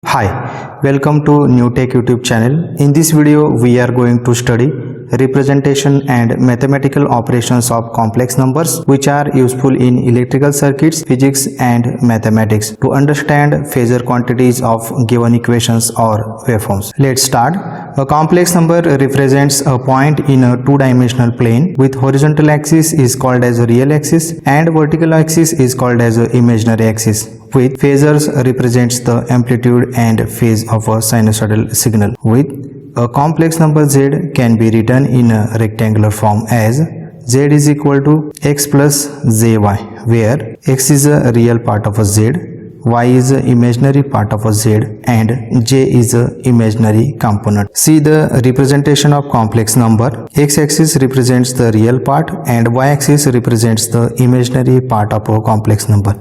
Hi, welcome to New Tech YouTube channel. In this video, we are going to study representation and mathematical operations of complex numbers which are useful in electrical circuits, physics and mathematics to understand phasor quantities of given equations or waveforms. Let's start. A complex number represents a point in a two-dimensional plane with horizontal axis is called as a real axis and vertical axis is called as a imaginary axis. With phasors represents the amplitude and phase of a sinusoidal signal. With a complex number z can be written in a rectangular form as z is equal to x plus zy, where x is a real part of a z, y is an imaginary part of a z and j is an imaginary component. See the representation of complex number. X-axis represents the real part and y-axis represents the imaginary part of a complex number,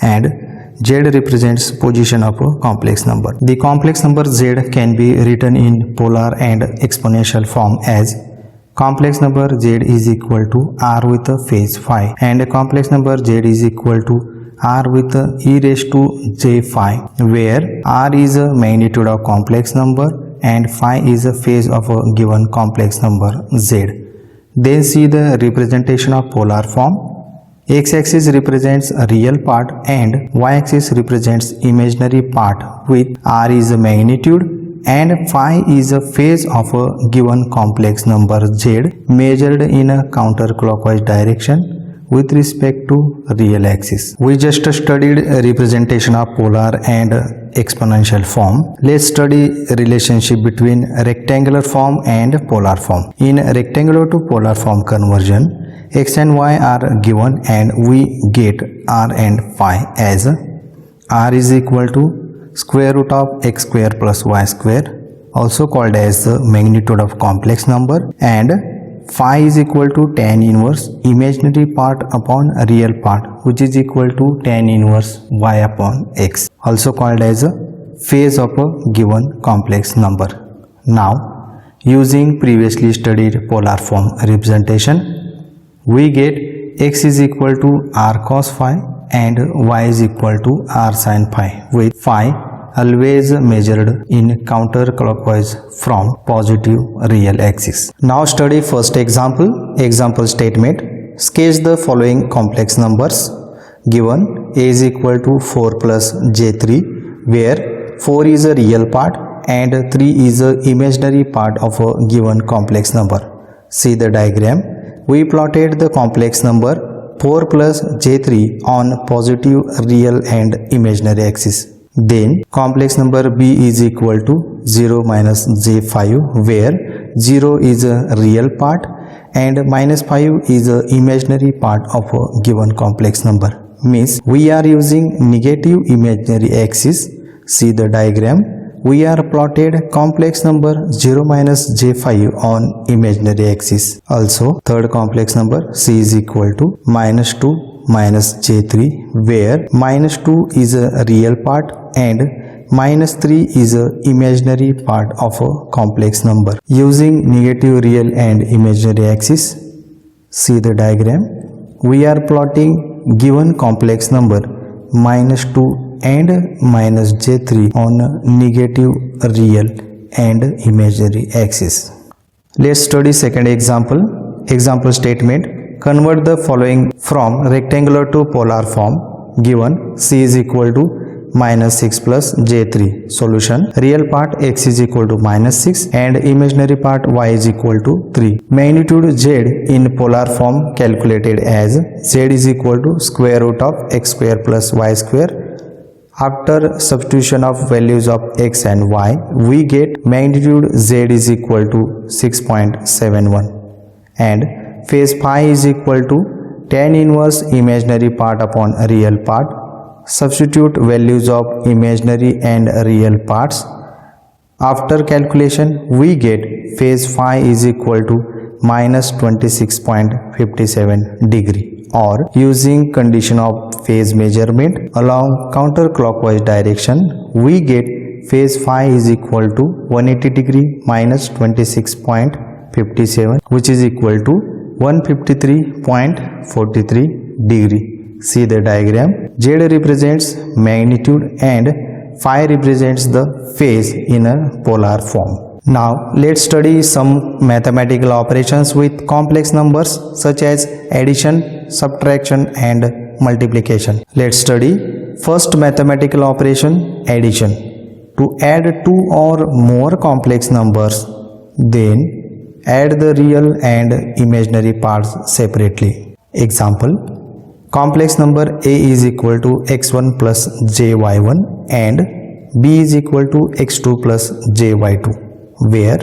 and z represents position of a complex number. The complex number z can be written in polar and exponential form as complex number z is equal to r with a phase phi, and complex number z is equal to r with a e raised to j phi, where r is a magnitude of complex number and phi is a phase of a given complex number z. Then see the representation of polar form. X-axis represents a real part and y-axis represents imaginary part, with r is a magnitude and phi is a phase of a given complex number z measured in a counterclockwise direction with respect to real axis. We just studied a representation of polar and exponential form. Let's study relationship between rectangular form and polar form. In rectangular to polar form conversion, x and y are given and we get r and phi as r is equal to square root of x square plus y square, also called as the magnitude of complex number, and phi is equal to tan inverse imaginary part upon real part, which is equal to tan inverse y upon x, also called as a phase of a given complex number. Now, using previously studied polar form representation, we get x is equal to r cos phi and y is equal to r sin phi, with phi always measured in counterclockwise from positive real axis. Now study first example. Example statement. Sketch the following complex numbers. Given a is equal to 4 plus j3, where 4 is a real part and 3 is a imaginary part of a given complex number. See the diagram. We plotted the complex number 4 plus j3 on positive real and imaginary axis. Then complex number b is equal to 0 minus j5, where 0 is a real part and minus 5 is a imaginary part of a given complex number. Means we are using negative imaginary axis. See the diagram. We are plotted complex number 0 minus j5 on imaginary axis. Also, third complex number c is equal to minus 2 minus j3, where minus 2 is a real part and minus 3 is a imaginary part of a complex number. Using negative real and imaginary axis, see the diagram. We are plotting given complex number minus 2 and minus j3 on negative real and imaginary axis. Let's study second example. Example statement. Convert the following from rectangular to polar form. Given c is equal to minus 6 plus j3. Solution. Real part x is equal to minus 6 and imaginary part y is equal to 3. Magnitude z in polar form calculated as z is equal to square root of x square plus y square. After substitution of values of x and y, we get magnitude z is equal to 6.71 and phase phi is equal to tan inverse imaginary part upon real part. Substitute values of imaginary and real parts. After calculation, we get phase phi is equal to minus 26.57 degree. Or using condition of phase measurement along counterclockwise direction, we get phase phi is equal to 180 degree minus 26.57, which is equal to 153.43 degree. See the diagram. Z represents magnitude and phi represents the phase in a polar form. Now let's study some mathematical operations with complex numbers such as addition, subtraction and multiplication. Let's study first mathematical operation, addition. To add two or more complex numbers, then add the real and imaginary parts separately. Example, complex number a is equal to x1 plus jy1 and b is equal to x2 plus jy2, where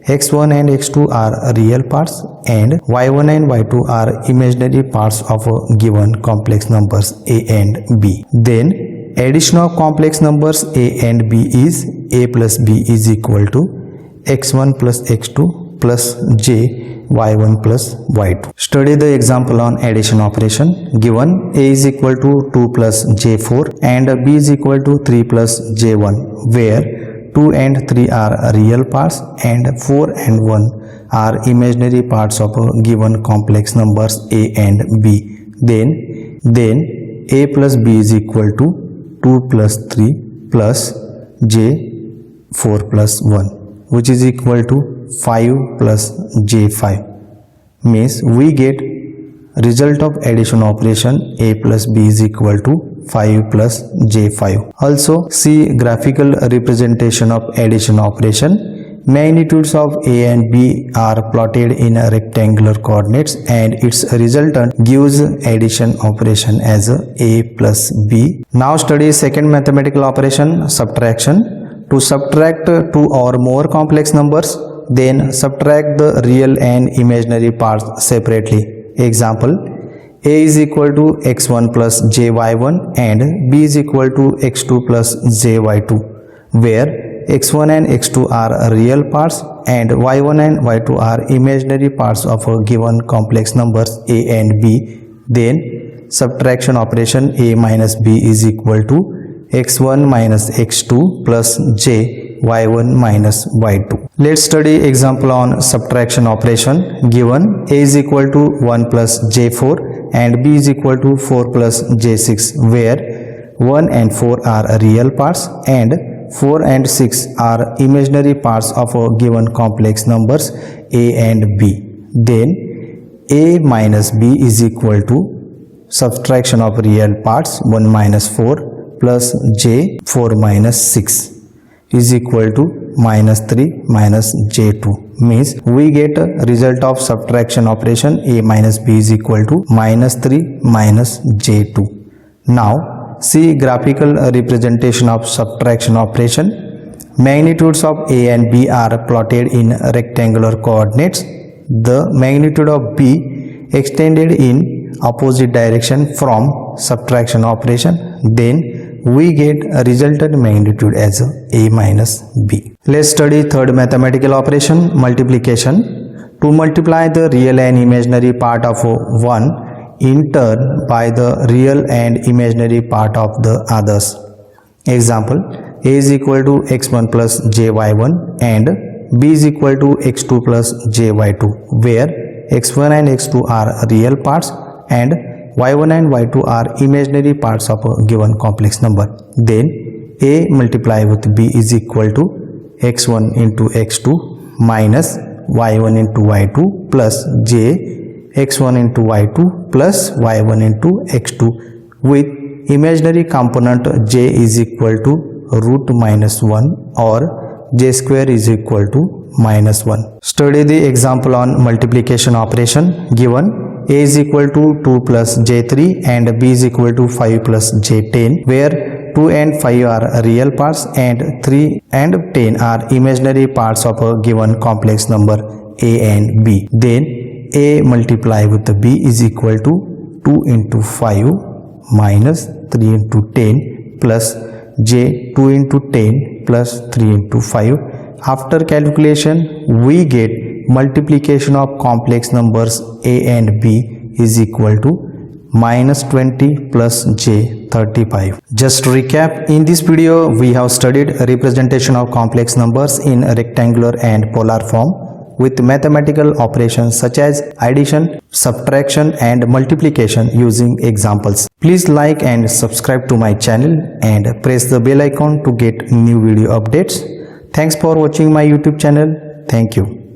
x1 and x2 are real parts and y1 and y2 are imaginary parts of a given complex numbers a and b. Then addition of complex numbers a and b is a plus b is equal to x1 plus x2 plus j y1 plus y2. Study the example on addition operation. Given a is equal to 2 plus j4 and b is equal to 3 plus j1, where 2 and 3 are real parts and 4 and 1 are imaginary parts of a given complex numbers a and b. Then a plus b is equal to 2 plus 3 plus j 4 plus 1, which is equal to 5 plus j5. Means we get result of addition operation a plus b is equal to 5 plus j5. Also see graphical representation of addition operation. Magnitudes of a and b are plotted in rectangular coordinates and its resultant gives addition operation as a plus b. Now study second mathematical operation, subtraction. To subtract two or more complex numbers, then subtract the real and imaginary parts separately. Example, a is equal to x1 plus jy1 and b is equal to x2 plus jy2, where x1 and x2 are real parts and y1 and y2 are imaginary parts of a given complex numbers a and b. Then subtraction operation a minus b is equal to x1 minus x2 plus j y1 minus y2. Let's study example on subtraction operation. Given a is equal to 1 plus j4 and b is equal to 4 plus j6, where 1 and 4 are real parts and 4 and 6 are imaginary parts of a given complex numbers a and b. Then a minus b is equal to subtraction of real parts 1 minus 4 plus j 4 minus 6 is equal to minus 3 minus j2. Means we get a result of subtraction operation a minus b is equal to minus 3 minus j2. Now see graphical representation of subtraction operation. Magnitudes of a and b are plotted in rectangular coordinates. The magnitude of b extended in opposite direction from subtraction operation. Then we get a resultant magnitude as a minus b. Let's study third mathematical operation, multiplication. To multiply the real and imaginary part of one in turn by the real and imaginary part of the others. Example, a is equal to x1 plus jy1 and b is equal to x2 plus jy2, where x1 and x2 are real parts and y1 and y2 are imaginary parts of a given complex number. Then a multiply with b is equal to x1 into x2 minus y1 into y2 plus j x1 into y2 plus y1 into x2, with imaginary component j is equal to root minus 1 or j square is equal to minus 1. Study the example on multiplication operation. Given a is equal to 2 plus j3 and b is equal to 5 plus j10, where 2 and 5 are real parts and 3 and 10 are imaginary parts of a given complex number a and b. Then a multiply with b is equal to 2 into 5 minus 3 into 10 plus j 2 into 10 plus 3 into 5. After calculation we get multiplication of complex numbers a and b is equal to minus 20 plus j 35. Just to recap, in this video we have studied representation of complex numbers in rectangular and polar form. with mathematical operations such as addition, subtraction and multiplication using examples. Please like and subscribe to my channel and press the bell icon to get new video updates. Thanks for watching my YouTube channel. Thank you.